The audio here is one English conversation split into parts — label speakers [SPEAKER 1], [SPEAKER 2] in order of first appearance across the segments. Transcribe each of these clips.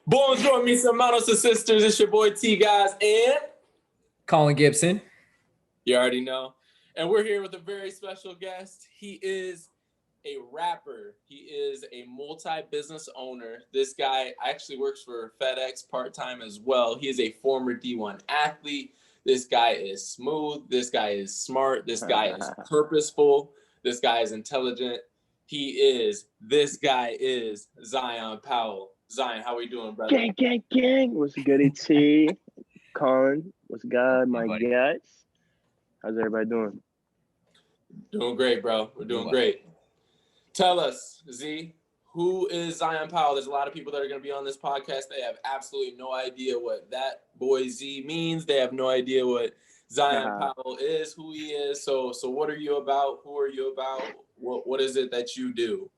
[SPEAKER 1] Bonjour, mis hermanos and sisters. It's your boy T, guys, and
[SPEAKER 2] Colin Gibson.
[SPEAKER 1] You already know. And we're here with a very special guest. He is a rapper. He is a multi-business owner. This guy actually works for FedEx part-time as well. He is a former D1 athlete. This guy is smooth. This guy is smart. This guy is purposeful. This guy is intelligent. This guy is Zion Powell. Zion, how we doing, brother?
[SPEAKER 3] Gang. What's good, T? Colin, what's good, my guys? How's everybody doing?
[SPEAKER 1] Doing great, bro. We're doing great. Tell us, Z, who is Zion Powell? There's a lot of people that are going to be on this podcast. They have absolutely no idea what that boy Z means. They have no idea what Zion Powell is, who he is. So what are you about? Who are you about? What is it that you do?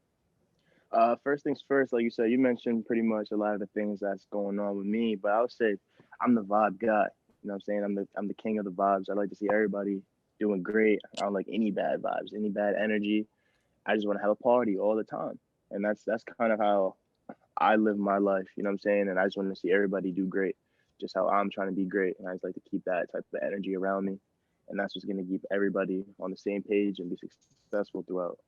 [SPEAKER 3] First things first, like you said, you mentioned pretty much a lot of the things that's going on with me, but I would say I'm the vibe guy. You know what I'm saying? I'm the king of the vibes. I like to see everybody doing great. I don't like any bad vibes, any bad energy. I just want to have a party all the time. And that's kind of how I live my life, you know what I'm saying? And I just want to see everybody do great, just how I'm trying to be great. And I just like to keep that type of energy around me. And that's what's going to keep everybody on the same page and be successful throughout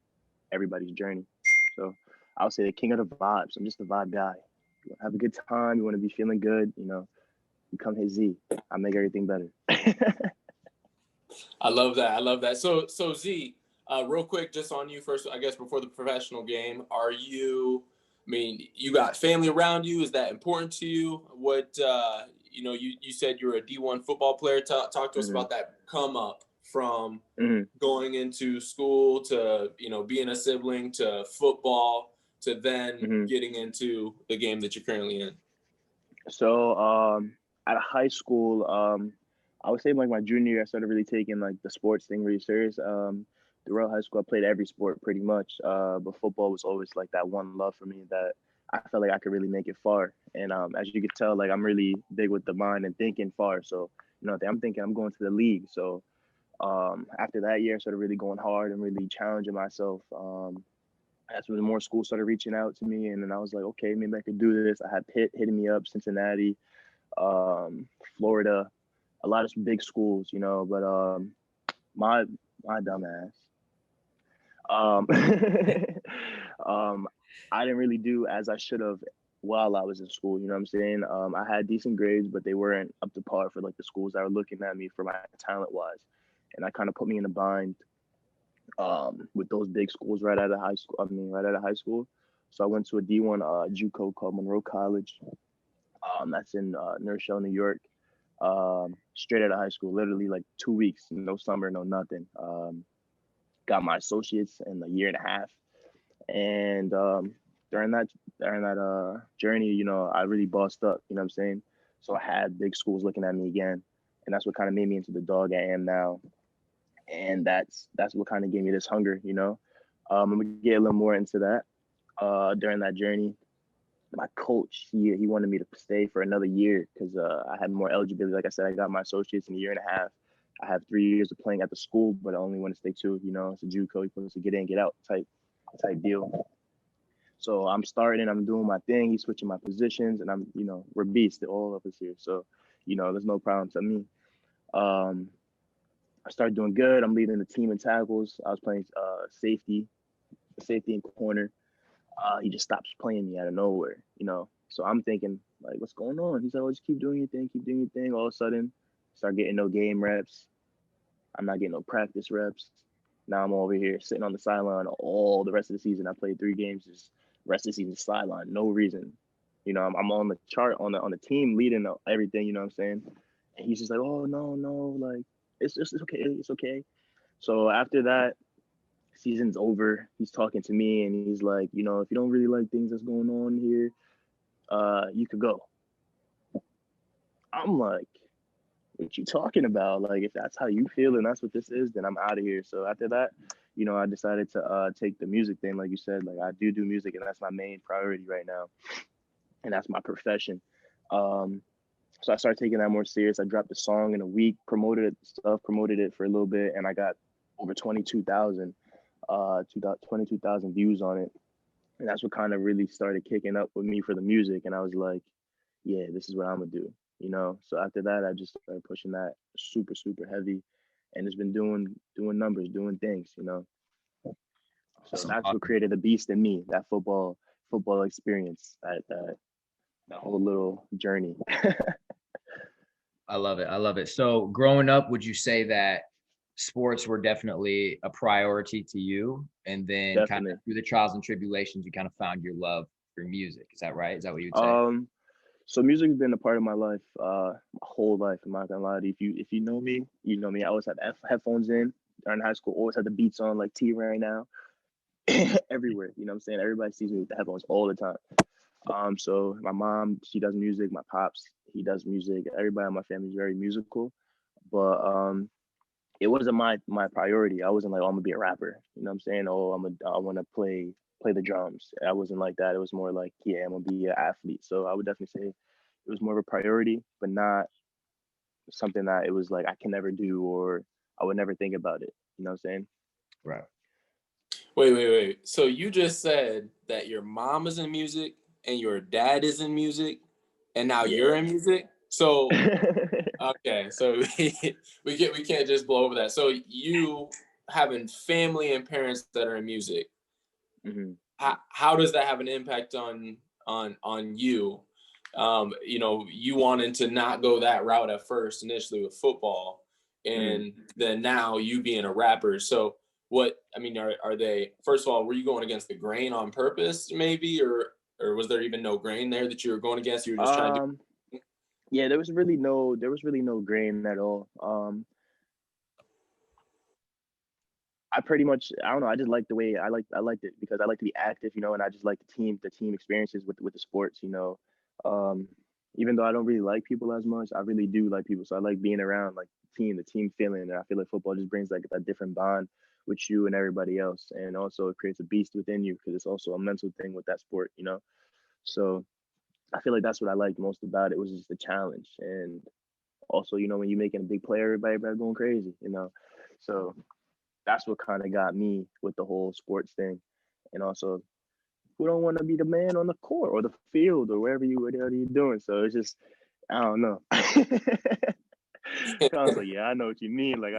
[SPEAKER 3] everybody's journey. So I'll say the king of the vibes. I'm just the vibe guy. You want to have a good time. You want to be feeling good. You know, become his Z. I'll make everything better.
[SPEAKER 1] I love that. So Z, real quick, just on you first, I guess, before the professional game, you got family around you. Is that important to you? What, you said you're a D1 football player. Talk to us about that come up from going into school to, being a sibling to football to then getting into the game that you're currently in.
[SPEAKER 3] So at high school, I would say like my junior year, I started really taking like the sports thing really serious. Throughout high school, I played every sport pretty much, but football was always like that one love for me that I felt like I could really make it far. And as you could tell, like I'm really big with the mind and thinking far. So, I'm thinking I'm going to the league. So after that year, I started really going hard and really challenging myself. That's when more schools started reaching out to me, and then I was like, okay, maybe I could do this. I had Pitt hitting me up, Cincinnati, Florida, a lot of big schools, but my dumb ass. I didn't really do as I should have while I was in school, you know what I'm saying? I had decent grades, but they weren't up to par for like the schools that were looking at me for my talent wise. And that kind of put me in a bind with those big schools right out of high school. So I went to a D1 JUCO called Monroe College. That's in North New York. Straight out of high school, literally like 2 weeks, no summer, no nothing. Got my associates in a year and a half. And during that journey, I really bossed up, you know what I'm saying? So I had big schools looking at me again. And that's what kind of made me into the dog I am now. And that's what kind of gave me this hunger, I'm gonna get a little more into that. During that journey, my coach, he wanted me to stay for another year because I had more eligibility. Like I said, I got my associates in a year and a half. I have 3 years of playing at the school, but I only want to stay 2. It's a JUCO. You're supposed to get in, get out type deal. So I'm starting, I'm doing my thing. He's switching my positions, and I'm, we're beasts, all of us here. So, there's no problem to me. I started doing good. I'm leading the team in tackles. I was playing safety in corner. He just stops playing me out of nowhere, So I'm thinking, like, what's going on? He's like, oh, just keep doing your thing. All of a sudden, start getting no game reps. I'm not getting no practice reps. Now I'm over here sitting on the sideline all the rest of the season. I played 3 games, just rest of the season sideline, no reason. I'm on the chart on the team leading everything, you know what I'm saying? And he's just like, oh, no, like, it's okay. So after that, season's over. He's talking to me and he's like, if you don't really like things that's going on here, you could go. I'm like, what you talking about? Like, if that's how you feel and that's what this is, then I'm out of here. So after that, I decided to take the music thing, like you said. Like, I do music, and that's my main priority right now, and that's my profession. So I started taking that more serious. I dropped a song in a week, promoted it for a little bit, and I got over 22,000 views on it. And that's what kind of really started kicking up with me for the music. And I was like, yeah, this is what I'm gonna do, you know. So after that, I just started pushing that super, super heavy, and it's been doing numbers, doing things, you know. So
[SPEAKER 2] Awesome.
[SPEAKER 3] that's what
[SPEAKER 2] Awesome.
[SPEAKER 3] created the beast in me, that football experience, that whole little journey.
[SPEAKER 2] I love it. I love it. So growing up, would you say that sports were definitely a priority to you? And then kind of
[SPEAKER 3] Definitely.
[SPEAKER 2] through the trials and tribulations, you kind of found your love for music. Is that right? Is that what you would say?
[SPEAKER 3] Um, so music's been a part of my life, my whole life. I'm not gonna lie to you. If you know me, you know me. I always had headphones in during high school. Always had the beats on like T right now, everywhere. You know what I'm saying? Everybody sees me with the headphones all the time. So my mom, she does music. My pops, he does music. Everybody in my family is very musical, but it wasn't my priority. I wasn't like, oh, I'm gonna be a rapper. You know what I'm saying? Oh, I want to play the drums. I wasn't like that. It was more like, yeah, I'm gonna be an athlete. So I would definitely say it was more of a priority, but not something that it was like I can never do or I would never think about it. You know what I'm saying?
[SPEAKER 2] Right.
[SPEAKER 1] Wait. So you just said that your mom is in music and your dad is in music, and now you're in music. So
[SPEAKER 3] Yeah.
[SPEAKER 1] okay, so we can't just blow over that. So you having family and parents that are in music,
[SPEAKER 3] hmm
[SPEAKER 1] how does that have an impact on you? You know, you wanting to not go that route at first initially with football,
[SPEAKER 3] hmm
[SPEAKER 1] and then now you being a rapper. So what I mean, are they, first of all, were you going against the grain on purpose, maybe, or was there even no grain there that you were going against? You were just trying to
[SPEAKER 3] Um,
[SPEAKER 1] do.
[SPEAKER 3] yeah, there was really no grain at all. I pretty much I don't know. I just like the way I liked it because I like to be active, you know, and I just like the team experiences with the sports, you know. Um, Even though I don't really like people as much, I really do like people. So I like being around like the team feeling, and I feel like football just brings like a different bond with you and everybody else, and also it creates a beast within you because it's also a mental thing with that sport, you know. So I feel like that's what I liked most about it was just the challenge, and also you know when you're making a big play, everybody going crazy, you know. So that's what kind of got me with the whole sports thing. And also, who don't want to be the man on the court or the field or whatever you're doing? So it's just, I don't know. I was like, yeah, I know what you mean. Like,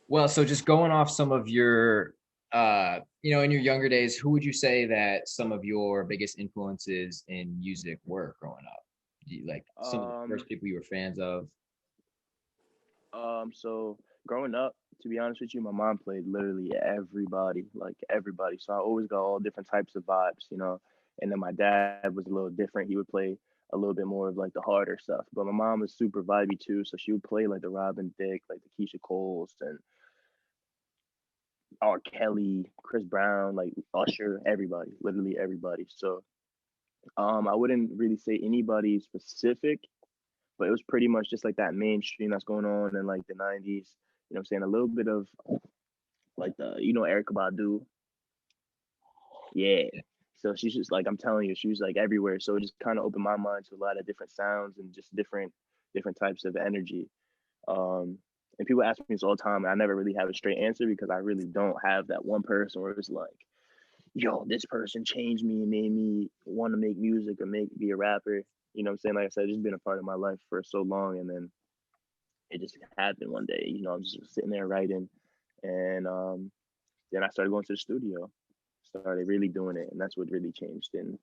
[SPEAKER 2] Well, so just going off some of your, in your younger days, who would you say that some of your biggest influences in music were growing up? Like some of the
[SPEAKER 3] um,
[SPEAKER 2] first people you were fans of?
[SPEAKER 3] so growing up, to be honest with you, my mom played literally everybody, like everybody. So I always got all different types of vibes, you know. And then my dad was a little different. He would play a little bit more of like the harder stuff. But my mom was super vibey too, so she would play like the Robin Thicke, like the Keisha Coles and R. Kelly, Chris Brown, like Usher, everybody, literally everybody. So I wouldn't really say anybody specific, but it was pretty much just like that mainstream that's going on in like the 90s. You know what I'm saying? A little bit of like Erica Badu. Yeah. So she's just like I'm telling you, she was like everywhere. So it just kind of opened my mind to a lot of different sounds and just different types of energy. Um, and people ask me this all the time, and I never really have a straight answer because I really don't have that one person where it's like, yo, this person changed me and made me want to make music or be a rapper. You know what I'm saying? Like I said, it's been a part of my life for so long, and then it just happened one day. You know, I'm just sitting there writing, and then I started going to the studio, started really doing it, and that's what really changed in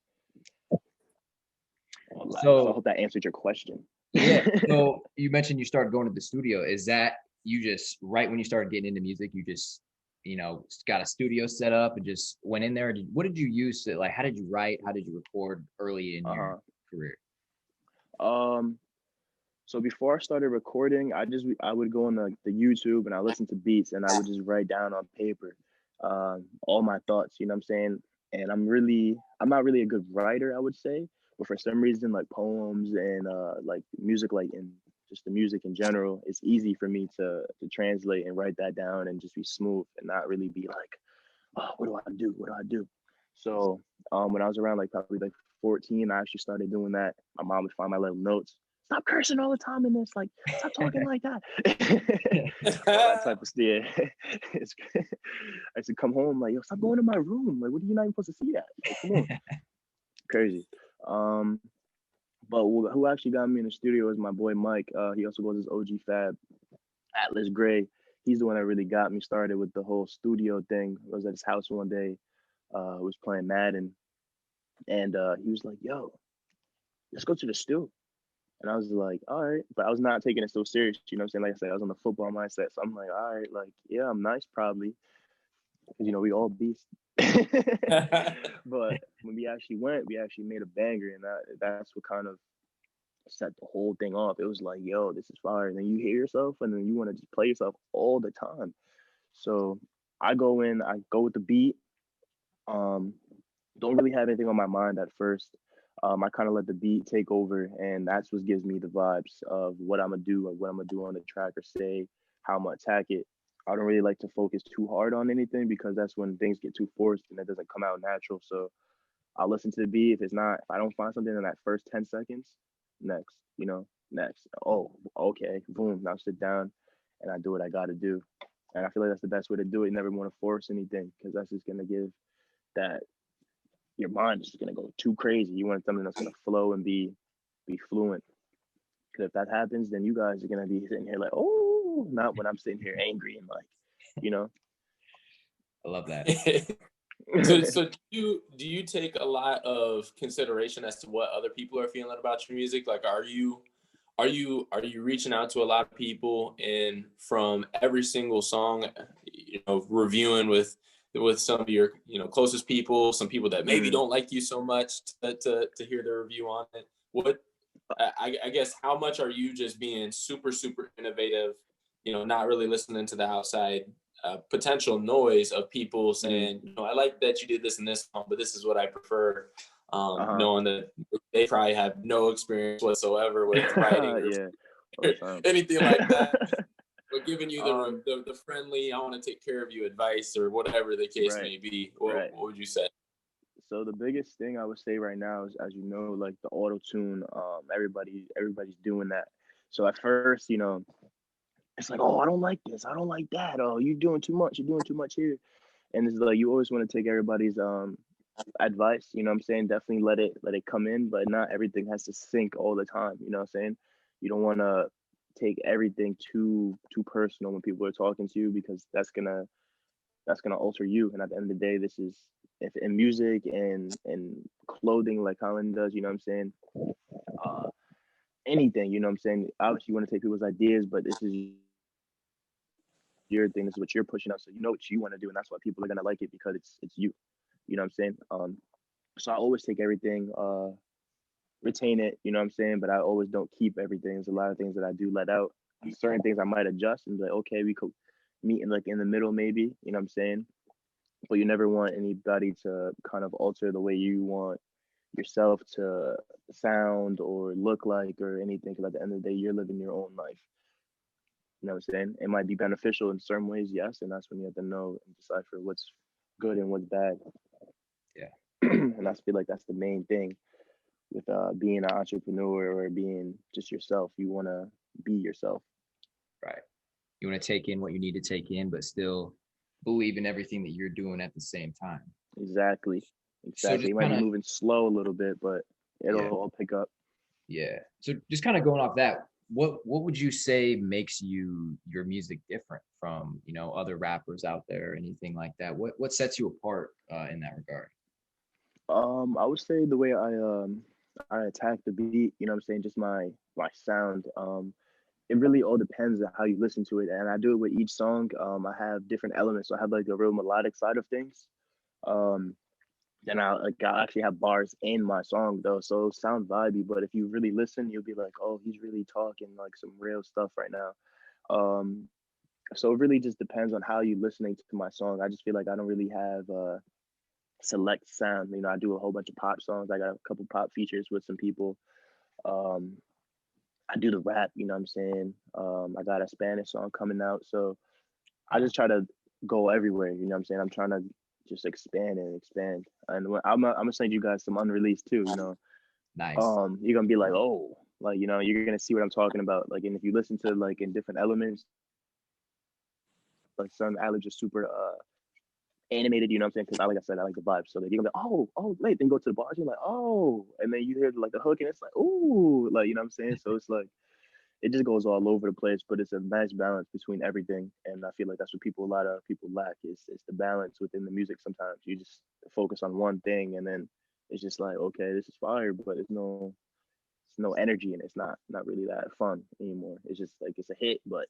[SPEAKER 3] life. So I
[SPEAKER 2] So
[SPEAKER 3] hope that answered your question.
[SPEAKER 2] yeah, so you mentioned you started going to the studio. Is that you just right when you started getting into music, you just got a studio set up and just went in there? What did you use to like? How did you write? How did you record early in your
[SPEAKER 3] uh
[SPEAKER 2] career?
[SPEAKER 3] huh. So before I started recording, I would go on the YouTube and I listen to beats and I would just write down on paper all my thoughts. You know what I'm saying? And I'm not really a good writer, I would say, but for some reason, like poems and like music, like in just the music in general, it's easy for me to translate and write that down and just be smooth and not really be like, oh, what do I do? What do I do? So when I was around like probably like 14, I actually started doing that. My mom would find my little notes. Stop cursing all the time in this. Like, stop talking like that. All that type of stuff. Yeah. I used to come home like, yo, stop going to my room. Like, what are you not even supposed to see that? Like, come on. crazy. But who actually got me in the studio was my boy Mike. He also goes as OG Fab. Atlas Gray. He's the one that really got me started with the whole studio thing. I was at his house one day, was playing Madden, and he was like, "Yo, let's go to the stew." And I was like, "All right," but I was not taking it so serious. You know what I'm saying? Like I said, I was on the football mindset, so I'm like, "All right, like yeah, I'm nice probably, because we all beast." But when we actually went, we actually made a banger, and that's what kind of set the whole thing off. It was like, yo, this is fire. And then you hear yourself and then you want to just play yourself all the time. So I go in, I go with the beat. Um, don't really have anything on my mind at first. I kind of let the beat take over, and that's what gives me the vibes of what I'm gonna do or what I'm gonna do on the track or say, how I'm gonna attack it. I don't really like to focus too hard on anything because that's when things get too forced and it doesn't come out natural. So I'll listen to the beat. If I don't find something in that first 10 seconds, next, next. Oh, okay, boom. Now sit down and I do what I got to do. And I feel like that's the best way to do it. You never want to force anything because that's just going to give that, your mind is just going to go too crazy. You want something that's going to flow and be fluent. Because if that happens, then you guys are going to be sitting here like, oh, not when I'm sitting here angry and like, you know.
[SPEAKER 2] I love that.
[SPEAKER 1] So do you take a lot of consideration as to what other people are feeling about your music? Like, are you reaching out to a lot of people and from every single song, reviewing with some of your closest people, some people that maybe don't like you so much to hear the review on it? What I guess how much are you just being super super innovative? Not really listening to the outside potential noise of people saying, I like that you did this and this song, but this is what I prefer. Knowing that they probably have no experience whatsoever with writing or anything like that, but giving you the friendly, I want to take care of you advice or whatever the case may be. What would you say?
[SPEAKER 3] So the biggest thing I would say right now is, as you know, like the auto tune, everybody's doing that. So at first, it's like, oh, I don't like this, I don't like that. Oh, you're doing too much here. And it's like you always want to take everybody's advice. You know what I'm saying? Definitely let it come in, but not everything has to sync all the time. You know what I'm saying? You don't want to take everything too personal when people are talking to you, because that's gonna alter you. And at the end of the day, this is, if in music and clothing, like Colin does, you know what I'm saying? Anything, you know what I'm saying? Obviously, you want to take people's ideas, but this is your thing. This is what you're pushing out. So you know what you want to do, and that's why people are gonna like it, because it's you. You know what I'm saying? So I always take everything, retain it. You know what I'm saying? But I always don't keep everything. There's a lot of things that I do let out. Certain things I might adjust and be like, okay, we could meet in the middle, maybe. You know what I'm saying? But you never want anybody to kind of alter the way you want yourself to sound or look like or anything. Because at the end of the day, you're living your own life. You know what I'm saying? It might be beneficial in certain ways, yes, and that's when you have to know and decipher what's good and what's bad.
[SPEAKER 2] Yeah.
[SPEAKER 3] And I feel like that's the main thing with being an entrepreneur or being just yourself. You want to be yourself.
[SPEAKER 2] Right. You want to take in what you need to take in, but still believe in everything that you're doing at the same time.
[SPEAKER 3] Exactly.
[SPEAKER 2] So
[SPEAKER 3] You might be moving slow a little bit, but it'll all pick up.
[SPEAKER 2] Yeah. So just kind of going off that, what would you say makes your music different from other rappers out there, anything like that? What sets you apart in that regard?
[SPEAKER 3] I would say the way I attack the beat. You know what I'm saying? Just my sound. It really all depends on how you listen to it, and I do it with each song. I have different elements. So I have like a real melodic side of things. Um, then I actually have bars in my song though, so it'll sound vibey. But if you really listen, you'll be like, oh, he's really talking like some real stuff right now. So it really just depends on how you're listening to my song. I just feel like I don't really have a select sound. I do a whole bunch of pop songs. I got a couple pop features with some people. Um, I do the rap, you know what I'm saying? I got a Spanish song coming out. So I just try to go everywhere, you know what I'm saying? I'm trying to just expand and expand. And I'm gonna send you guys some unreleased too,
[SPEAKER 2] Nice.
[SPEAKER 3] You're gonna be like, oh, like, you're gonna see what I'm talking about. Like, and if you listen to like in different elements, like some Alex is super animated, you know what I'm saying? Because like I said, I like the vibe. So you're gonna be, oh, wait, then go to the bars, you're like, oh, and then you hear like the hook, and it's like, ooh, like, you know what I'm saying? So it's like it just goes all over the place, but it's a nice balance between everything. And I feel like that's what a lot of people lack is the balance within the music. Sometimes you just focus on one thing, and then it's just like, okay, this is fire, but it's no energy, and it's not really that fun anymore. It's just like it's a hit, but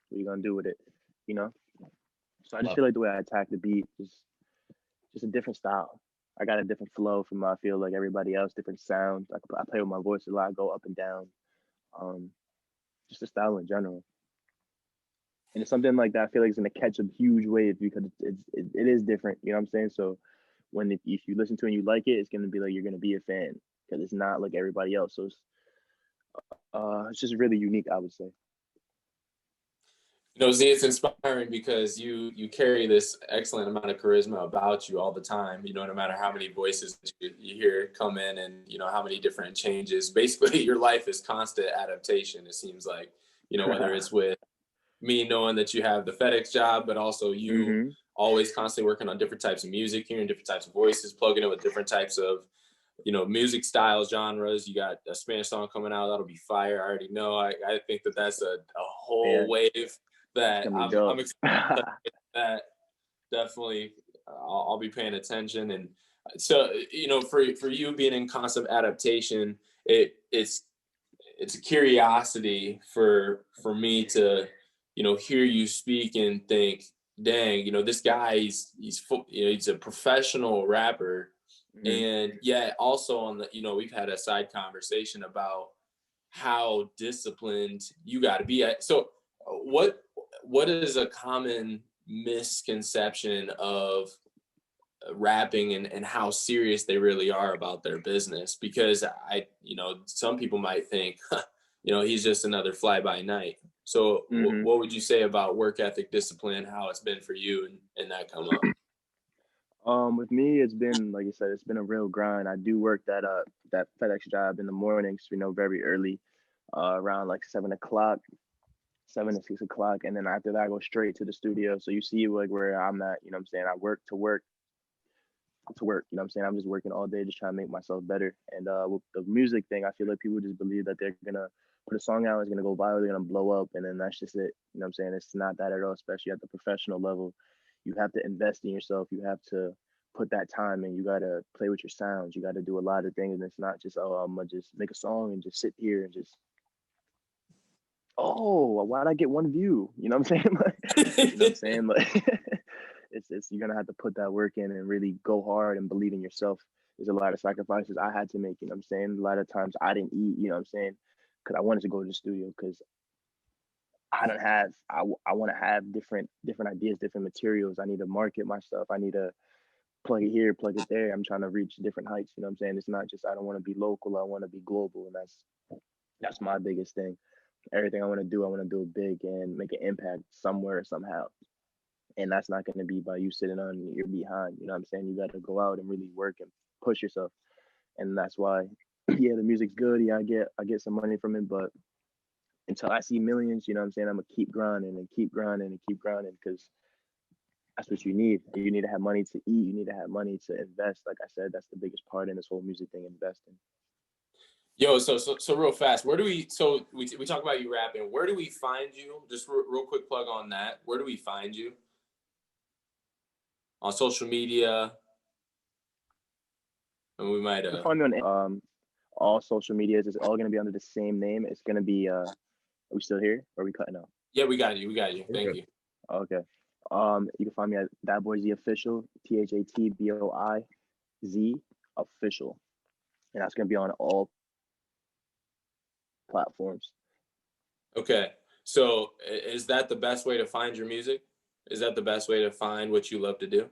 [SPEAKER 3] what are you gonna do with it, you know? So I just
[SPEAKER 2] Love
[SPEAKER 3] feel like the way I attack the beat is just a different style. I got a different flow from I feel like everybody else, different sounds. I play with my voice a lot, go up and down. Um, just the style in general. And it's something like that. I feel like it's gonna catch a huge wave because it is different. You know what I'm saying? So if you listen to it and you like it, it's gonna be like you're gonna be a fan because it's not like everybody else. So it's just really unique, I would say.
[SPEAKER 1] You know, Z, it's inspiring because you carry this excellent amount of charisma about you all the time. You know, no matter how many voices you hear come in, and you know how many different changes. Basically, your life is constant adaptation. It seems like, you know, whether it's with me knowing that you have the FedEx job, but also you
[SPEAKER 3] hmm
[SPEAKER 1] always constantly working on different types of music, hearing different types of voices, plugging it with different types of, you know, music styles, genres. You got a Spanish song coming out that'll be fire. I already know. I think that that's a
[SPEAKER 3] Yeah,
[SPEAKER 1] whole wave
[SPEAKER 3] it's
[SPEAKER 1] that
[SPEAKER 3] gonna be
[SPEAKER 1] I'm
[SPEAKER 3] dope.
[SPEAKER 1] excited that definitely I'll be paying attention. And so, you know, for you being in constant adaptation, it's a curiosity for me to, you know, hear you speak and think, dang, you know, this guy you know, he's a professional rapper,
[SPEAKER 3] hmm
[SPEAKER 1] and yet also on the, you know, we've had a side conversation about how disciplined you got to be at. So what is a common misconception of rapping, and how serious they really are about their business? Because you know, some people might think, you know, he's just another fly by night. So
[SPEAKER 3] hmm
[SPEAKER 1] what would you say about work ethic, discipline, how it's been for you, and that come up?
[SPEAKER 3] With me, it's been like you said, it's been a real grind. I do work that FedEx job in the mornings, very early, around like 7 o'clock, 7 to 6 o'clock, and then after that, I go straight to the studio. So you see like where I'm at. You know what I'm saying? I work to work to work. You know what I'm saying? I'm just working all day, just trying to make myself better. And with the music thing, I feel like people just believe that they're gonna put a song out, it's gonna go viral, they're gonna blow up, and then that's just it. You know what I'm saying? It's not that at all, especially at the professional level. You have to invest in yourself. You have to put that time in. You gotta play with your sounds. You gotta do a lot of things. And it's not just, oh, I'm gonna just make a song and just sit here and just, oh, why'd I get one view? You know what I'm saying? You know what I'm saying? Like it's you're gonna have to put that work in and really go hard and believe in yourself. There's a lot of sacrifices I had to make, you know what I'm saying? A lot of times I didn't eat, you know what I'm saying? Because I wanted to go to the studio because I don't have I want to have different ideas, different materials. I need to market my stuff. I need to plug it here, plug it there. I'm trying to reach different heights, you know what I'm saying? It's not just I don't want to be local, I want to be global, and that's my biggest thing. Everything I want to do it big and make an impact somewhere somehow. And that's not going to be by you sitting on your behind. You know what I'm saying? You got to go out and really work and push yourself. And that's why, yeah, the music's good. Yeah, I get some money from it, but until I see millions, you know what I'm saying? I'm gonna keep grinding and keep grinding and keep grinding because that's what you need. You need to have money to eat. You need to have money to invest. Like I said, that's the biggest part in this whole music thing, investing.
[SPEAKER 1] Yo, so real fast, where do we talk about you rapping? Where do we find you? Just real quick plug on that. Where do we find you on social media? And we might
[SPEAKER 3] You can find me on all social medias. It's all gonna be under the same name. It's gonna be are we still here? Or are we cutting out?
[SPEAKER 1] yeah, we got you. We got you. Thank you.
[SPEAKER 3] Okay. You can find me at ThatboiZofficial, ThatboiZ official, and that's gonna be on all platforms.
[SPEAKER 1] Okay. So is that the best way to find your music? Is that the best way to find what you love to do?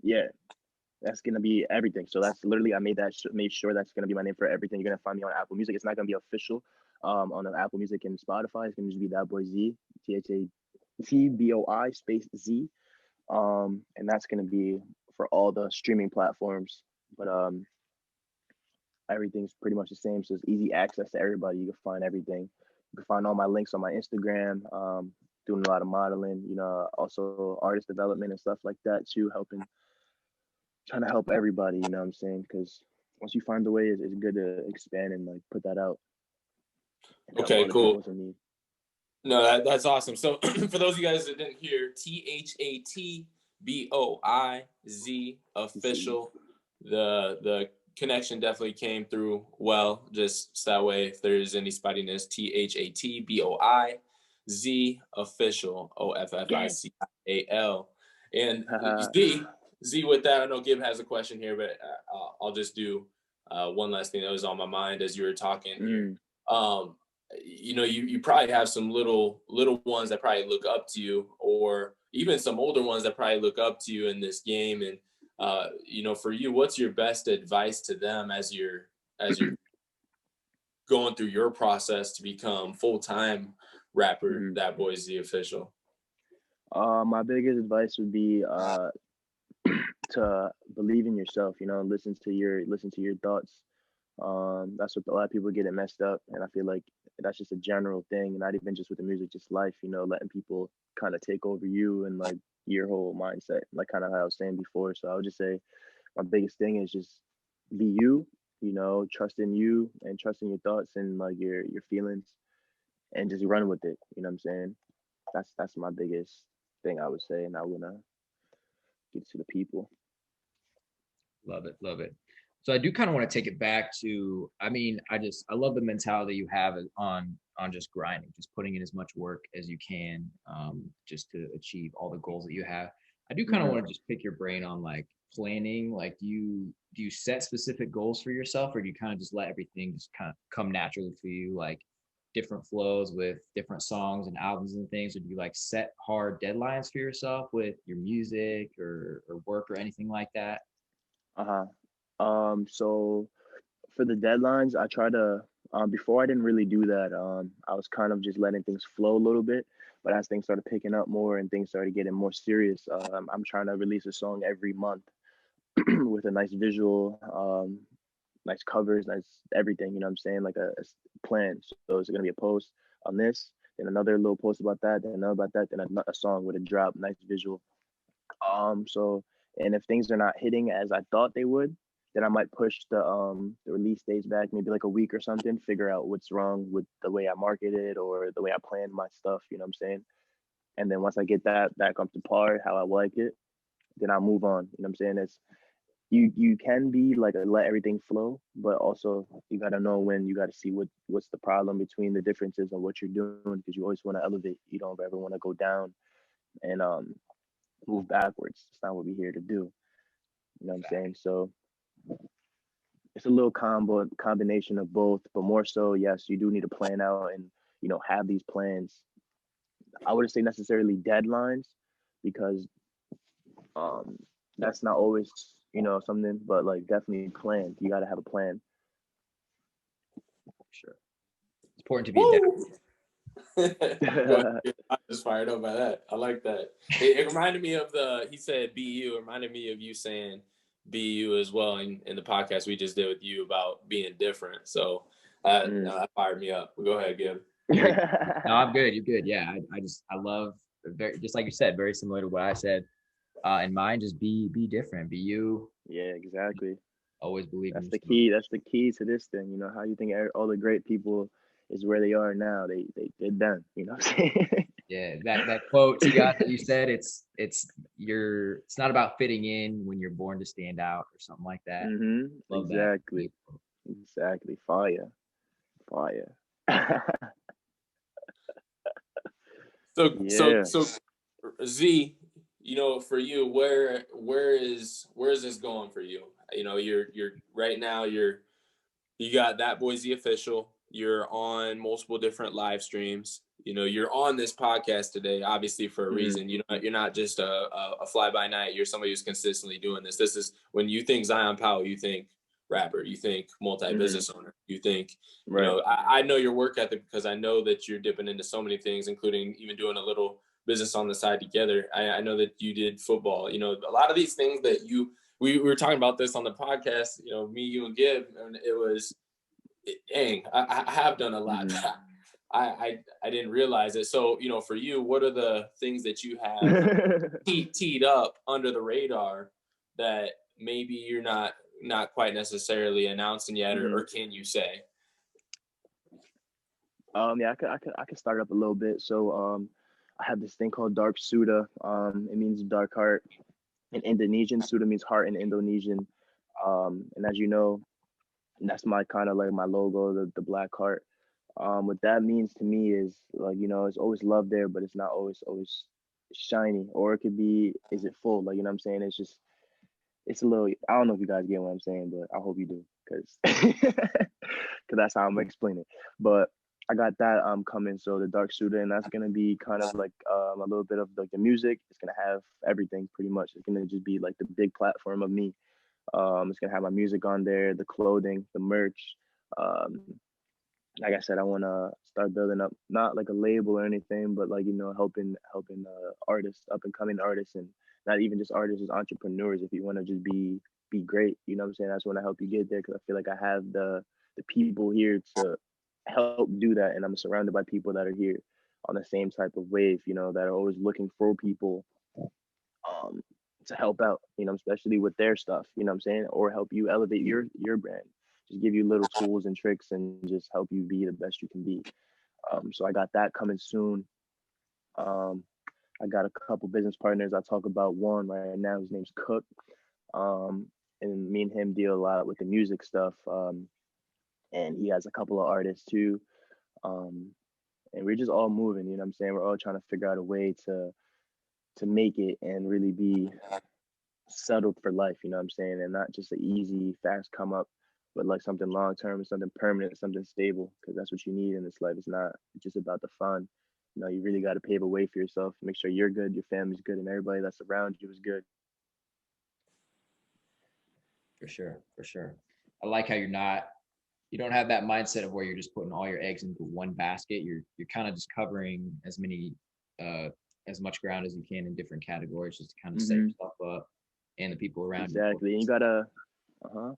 [SPEAKER 3] Yeah, that's gonna be everything. So that's literally I made sure that's gonna be my name for everything. You're gonna find me on Apple Music. It's not gonna be official on the Apple Music and Spotify. It's gonna just be That Boy Z, ThatBoi space Z. And that's gonna be for all the streaming platforms. But everything's pretty much the same, so it's easy access to everybody. You can find everything. You can find all my links on my Instagram. doing a lot of modeling, also artist development and stuff like that too, trying to help everybody, you know what I'm saying? Because once you find the way, it's good to expand and like put that out and help
[SPEAKER 1] Okay,
[SPEAKER 3] other
[SPEAKER 1] cool.
[SPEAKER 3] people in need.
[SPEAKER 1] No, that's awesome. So for those of you guys that didn't hear, ThatboiZ official. The connection definitely came through well. Just so that way, if there's any spottiness, ThatboiZ official, OFFICIAL. And Z with that, I know Gib has a question here, but I'll just do one last thing that was on my mind as you were talking here. You probably have some little ones that probably look up to you, or even some older ones that probably look up to you in this game. And for you, what's your best advice to them as you're going through your process to become full-time rapper, ThatboiZ Official?
[SPEAKER 3] My biggest advice would be to believe in yourself. Listen to your thoughts. That's what a lot of people get it messed up, and I feel like that's just a general thing, not even just with the music, just life. Letting people kind of take over you and like your whole mindset, like kind of how I was saying before. So I would just say my biggest thing is just be you. Trust in you and trust in your thoughts and like your feelings, and just run with it. You know what I'm saying? That's my biggest thing I would say, and I wanna get to the people.
[SPEAKER 2] Love it, love it. So I do kind of want to take it back to, I love the mentality you have on just grinding, just putting in as much work as you can, just to achieve all the goals that you have. I do kind of want to just pick your brain on like planning. Like, do you set specific goals for yourself, or do you kind of just let everything just kind of come naturally for you, like different flows with different songs and albums and things? Or do you like set hard deadlines for yourself with your music or work or anything like that?
[SPEAKER 3] So for the deadlines, I try to before I didn't really do that. I was kind of just letting things flow a little bit, but as things started picking up more and things started getting more serious, I'm trying to release a song every month with a nice visual, nice covers, nice everything. You know what I'm saying? Like a plan. So it's gonna be a post on this, then another little post about that, then another about that, then a song with a drop, nice visual. So, and if things are not hitting as I thought they would, then I might push the release dates back maybe like a week or something, figure out what's wrong with the way I market it or the way I plan my stuff, you know what I'm saying? And then once I get that back up to par, how I like it, then I'll move on. You know what I'm saying? It's you can be like let everything flow, but also you gotta know when you gotta see what's the problem between the differences of what you're doing, because you always want to elevate. You don't ever want to go down and move backwards. It's not what we're here to do. You know what I'm saying? So it's a little combination of both, but more so, yes, you do need to plan out and have these plans. I wouldn't say necessarily deadlines, because that's not always something, but like definitely planned. You got to have a plan.
[SPEAKER 2] Sure, it's important to be
[SPEAKER 1] I'm just fired up by that. I like that. It reminded me of he said BU, reminded me of you saying BU as well in the podcast we just did with you about being different. So that fired me up. Go ahead, Gib.
[SPEAKER 2] No, I'm good. You're good. Yeah, I love, just like you said, very similar to what I said. In mine, just be different, be you.
[SPEAKER 3] Yeah, exactly.
[SPEAKER 2] Always believe.
[SPEAKER 3] That's the key. That's the key to this thing. How you think all the great people is where they are now. They did that. You know what I'm saying?
[SPEAKER 2] Yeah, that quote you got that you said, it's not about fitting in when you're born to stand out or something like that.
[SPEAKER 3] Love exactly. That. Exactly. Fire.
[SPEAKER 1] So Z, for you, where is this going for you? You're right now, you got ThatboiZ Official. You're on multiple different live streams. You're on this podcast today, obviously for a reason. You're not just a fly by night. You're somebody who's consistently doing this. This is when you think Zion Powell, you think rapper, you think multi-business owner, you think, I know your work ethic, because I know that you're dipping into so many things, including even doing a little business on the side together. I know that you did football. A lot of these things that we were talking about this on the podcast, me, you, and Gib, and it was, dang, I have done a lot. I didn't realize it. So, you know, for you, what are the things that you have teed up under the radar that maybe you're not quite necessarily announcing yet, or can you say?
[SPEAKER 3] Yeah, I could start up a little bit. So I have this thing called Dark Suda. It means dark heart in Indonesian. Suda means heart in Indonesian. And as you know, that's my kind of like my logo, the black heart. What that means to me is like, you know, it's always love there, but it's not always shiny. Or it could be, is it full? Like, you know what I'm saying? It's just, it's a little, I don't know if you guys get what I'm saying, but I hope you do, because that's how I'm explaining it. But I got that coming. So the Dark Suda, and that's gonna be kind of like a little bit of like the music. It's gonna have everything pretty much. It's gonna just be like the big platform of me. It's gonna have my music on there, the clothing, the merch. Um, like I said, I want to start building up not like a label or anything, but like, you know, helping artists, up and coming artists, and not even just artists, just entrepreneurs. If you want to just be great, you know what I'm saying? I just want to help you get there, because I feel like I have the people here to help do that, and I'm surrounded by people that are here on the same type of wave, you know, that are always looking for people um to help out, you know, especially with their stuff, you know what I'm saying, or help you elevate your brand, just give you little tools and tricks and just help you be the best you can be. So I got that coming soon. um I got a couple business partners. I talk about one right now, his name's Cook. um and me and him deal a lot with the music stuff. And he has a couple of artists too. um and we're just all moving, you know what I'm saying, we're all trying to figure out a way to make it and really be settled for life, you know what I'm saying? And not just an easy, fast come up, but like something long term, something permanent, something stable, because that's what you need in this life. It's not just about the fun. You know, you really got to pave a way for yourself, make sure you're good, your family's good, and everybody that's around you is good.
[SPEAKER 2] For sure, for sure. I like how you don't have that mindset of where you're just putting all your eggs into one basket. You're kind of just covering uh as much ground as you can in different categories, just to kind of set
[SPEAKER 3] Hmm.
[SPEAKER 2] yourself up and the people around you.
[SPEAKER 3] Exactly. And uh-huh.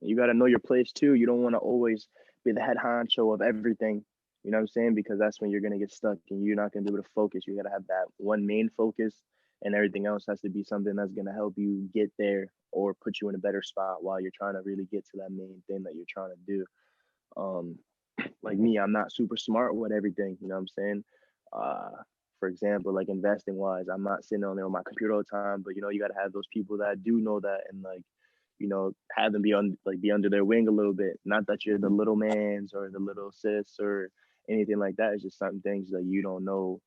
[SPEAKER 3] You gotta know your place too. You don't want to always be the head honcho of everything. You know what I'm saying? Because that's when you're gonna get stuck and you're not gonna be able to focus. You gotta have that one main focus, and everything else has to be something that's gonna help you get there or put you in a better spot while you're trying to really get to that main thing that you're trying to do. Um, like me, I'm not super smart with everything. You know what I'm saying? Uh, for example, like investing wise, I'm not sitting on there on my computer all the time. But you know, you got to have those people that do know that, and like, you know, have them be on like be under their wing a little bit. Not that you're the little man's or the little sis or anything like that. It's just some things that you don't know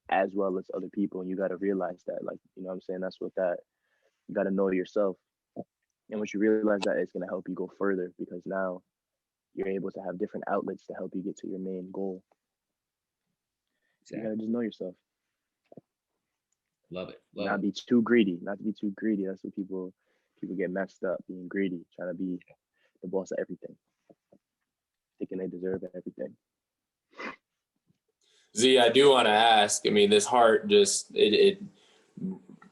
[SPEAKER 3] as well as other people, and you got to realize that. Like, you know what I'm saying? That's what that you got to know yourself. And once you realize that, it's gonna help you go further, because now you're able to have different outlets to help you get to your main goal. You
[SPEAKER 2] Exactly.
[SPEAKER 3] gotta just know yourself.
[SPEAKER 2] Love it. Love
[SPEAKER 3] Not
[SPEAKER 2] it.
[SPEAKER 3] be too greedy. Not to be too greedy. That's what people get messed up, being greedy, trying to be the boss of everything, thinking they deserve everything.
[SPEAKER 1] Z, I do want to ask. I mean, this heart just it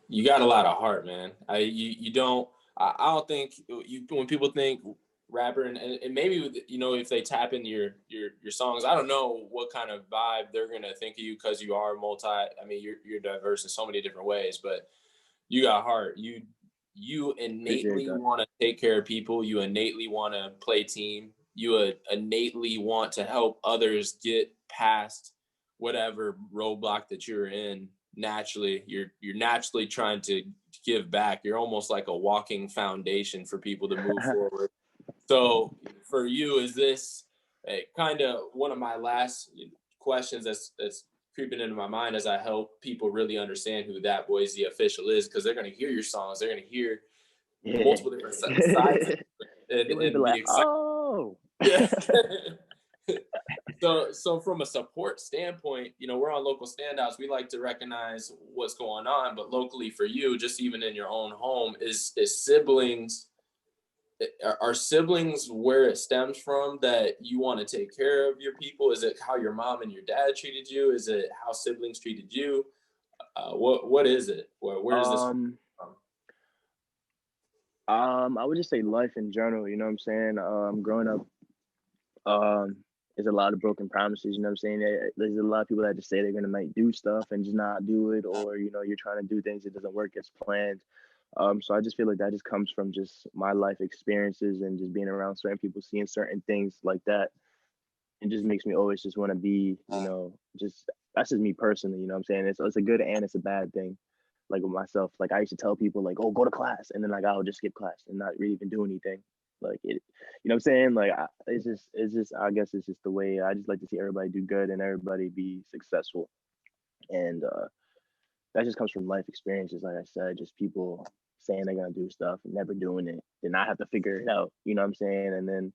[SPEAKER 1] you got a lot of heart, man. You don't. I don't think you when people think rapper and maybe you know if they tap into your songs, I don't know what kind of vibe they're gonna think of you because you are multi. I mean, you're diverse in so many different ways, but you got heart. You
[SPEAKER 3] Appreciate
[SPEAKER 1] innately
[SPEAKER 3] that.
[SPEAKER 1] want to take care of people. You innately want to play team. You innately want to help others get past whatever roadblock that you're in. Naturally, you're naturally trying to give back. You're almost like a walking foundation for people to move forward. So for you, is this kind of one of my last questions that's creeping into my mind as I help people really understand who That Boy Z Official is, because they're going to hear your songs, they're going to hear
[SPEAKER 3] Yeah.
[SPEAKER 1] multiple different sides
[SPEAKER 3] They would be
[SPEAKER 1] and be
[SPEAKER 3] like,
[SPEAKER 1] excited.
[SPEAKER 3] oh.
[SPEAKER 1] Yeah. So from a support standpoint, you know, we're on local standouts. We like to recognize what's going on, but locally for you, just even in your own home, is siblings. Are siblings where it stems from that you want to take care of your people? Is it how your mom and your dad treated you? Is it how siblings treated you? What is it? Where does this come
[SPEAKER 3] um
[SPEAKER 1] from?
[SPEAKER 3] I would just say life in general, you know what I'm saying? Growing up, um there's a lot of broken promises. You know what I'm saying? There's a lot of people that just say they're gonna might do stuff and just not do it, or you know, you're trying to do things that doesn't work as planned. So I just feel like that just comes from just my life experiences and just being around certain people, seeing certain things like that. It just makes me always just want to be, you know, just that's just me personally. You know what I'm saying? It's a good and it's a bad thing. Like with myself, like I used to tell people like, oh, go to class, and then like I'll just skip class and not really even do anything. Like it, you know what I'm saying? Like it's just I guess it's just the way I just like to see everybody do good and everybody be successful, and that just comes from life experiences. Like I said, just people saying they're gonna do stuff and never doing it, then I have to figure it out. You know what I'm saying? And then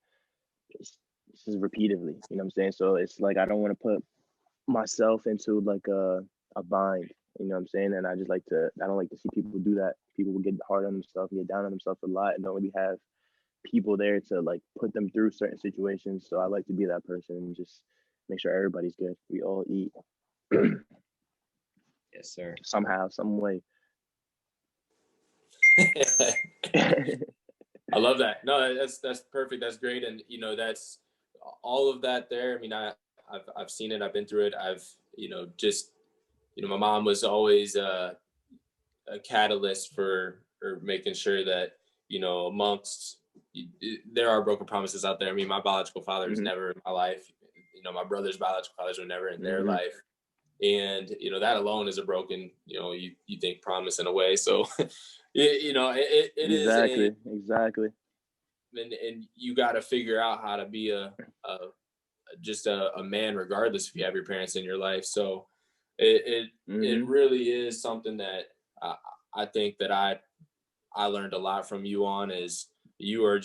[SPEAKER 3] it's, it's just repeatedly. You know what I'm saying? So it's like I don't want to put myself into like a bind. You know what I'm saying? And I don't like to see people do that. People will get hard on themselves and get down on themselves a lot and don't really have people there to like put them through certain situations. So I like to be that person and just make sure everybody's good. We all eat
[SPEAKER 2] Yes, sir.
[SPEAKER 3] somehow, some way.
[SPEAKER 1] I love that. No, that's perfect. That's great. And you know, that's all of that there. I mean, I've seen it. I've been through it. I've, you know, just, you know, my mom was always a catalyst for making sure that, you know, amongst, there are broken promises out there. I mean, my biological father was never in my life. You know, my brother's biological fathers were never in their life. And, you know, that alone is a broken, you know, you think promise in a way. So, you know, it
[SPEAKER 3] exactly,
[SPEAKER 1] is
[SPEAKER 3] exactly.
[SPEAKER 1] and you got to figure out how to be just a man, regardless if you have your parents in your life. So it really is something that I think that I learned a lot from you on. Is you are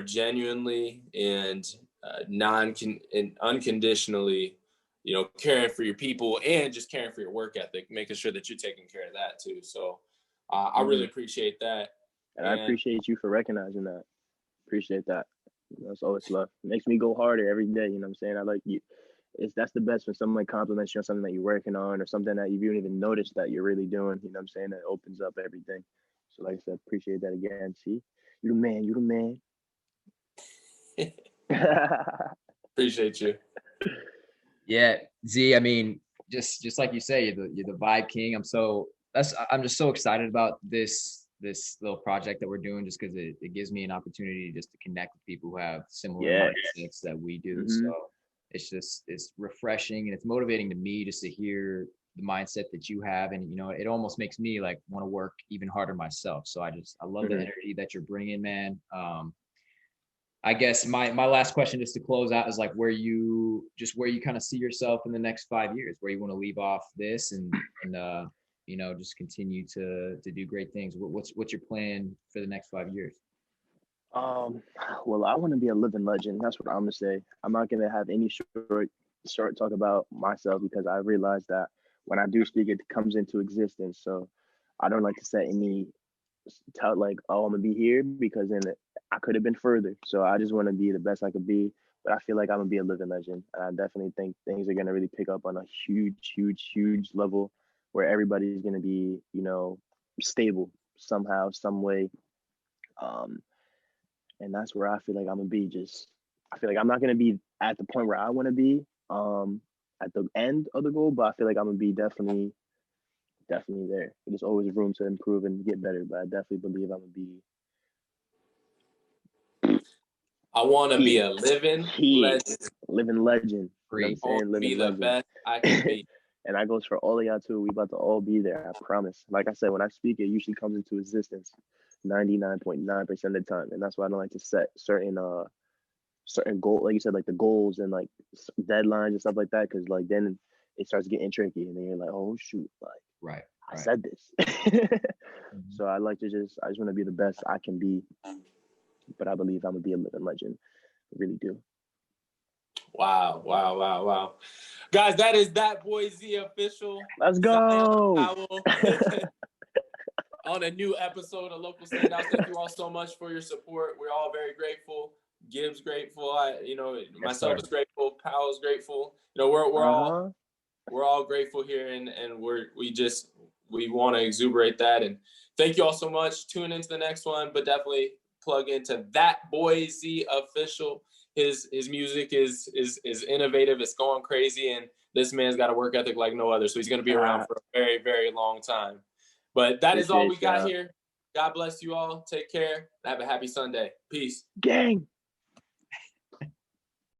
[SPEAKER 1] genuinely and and unconditionally, you know, caring for your people and just caring for your work ethic, making sure that you're taking care of that too. So I really appreciate that.
[SPEAKER 3] And I appreciate you for recognizing that. Appreciate that. That's always love. It makes me go harder every day. You know what I'm saying? I like you. That's the best when someone compliments you on something that you're working on or something that you don't even notice that you're really doing. You know what I'm saying? That opens up everything. So like I said, appreciate that again. See, you the man. You the man.
[SPEAKER 1] Appreciate you.
[SPEAKER 2] Yeah, Z. I mean, just like you say, you're the vibe king. I'm just so excited about this little project that we're doing, just because it gives me an opportunity just to connect with people who have similar mindsets that we do. So it's refreshing and it's motivating to me just to hear the mindset that you have, and you know, it almost makes me like want to work even harder myself. So I love the energy that you're bringing, man. I guess my last question just to close out is like where you kind of see yourself in the next 5 years, where you want to leave off this and you know, just continue to do great things. What's your plan for the next 5 years?
[SPEAKER 3] Well, I want to be a living legend. That's what I'm gonna say. I'm not gonna have any short talk about myself because I realize that when I do speak, it comes into existence. So I don't like to set any tell like, oh, I'm gonna be here because then I could have been further. So I just want to be the best I could be. But I feel like I'm gonna be a living legend, and I definitely think things are gonna really pick up on a huge, huge, huge level where everybody's gonna be, you know, stable somehow, some way. Um, and that's where I feel like I'm gonna be. I feel like I'm not gonna be at the point where I want to be, at the end of the goal, but I feel like I'm gonna be definitely there. There's always room to improve and get better, but I definitely believe I'm gonna be.
[SPEAKER 1] I want to be a living legend.
[SPEAKER 3] Living legend. You know what I'm saying? Living
[SPEAKER 1] be the
[SPEAKER 3] legend.
[SPEAKER 1] best I can be.
[SPEAKER 3] And that goes for all of y'all too. We about to all be there. I promise. Like I said, when I speak, it usually comes into existence 99.9% of the time, and that's why I don't like to set certain goal, like you said, like the goals and like deadlines and stuff like that, because like then it starts getting tricky, and then you're like, oh shoot, like I said this. So I just want to be the best I can be, but I believe I'm gonna be a living legend. I really do.
[SPEAKER 1] Wow. Guys, that is That Boy Z official.
[SPEAKER 3] Let's go.
[SPEAKER 1] Powell. On a new episode of Local Standouts. Thank you all so much for your support. We're all very grateful. Gibbs grateful. Myself is grateful. Powell's grateful. You know, we're all grateful here, and we want to exuberate that. And thank you all so much. Tune into the next one, but definitely plug into That Boy Z official. His music is innovative. It's going crazy, and this man's got a work ethic like no other. So he's going to be around for a very, very long time. But that is all we got here. God bless you all. Take care. Have a happy Sunday. Peace.
[SPEAKER 3] Gang.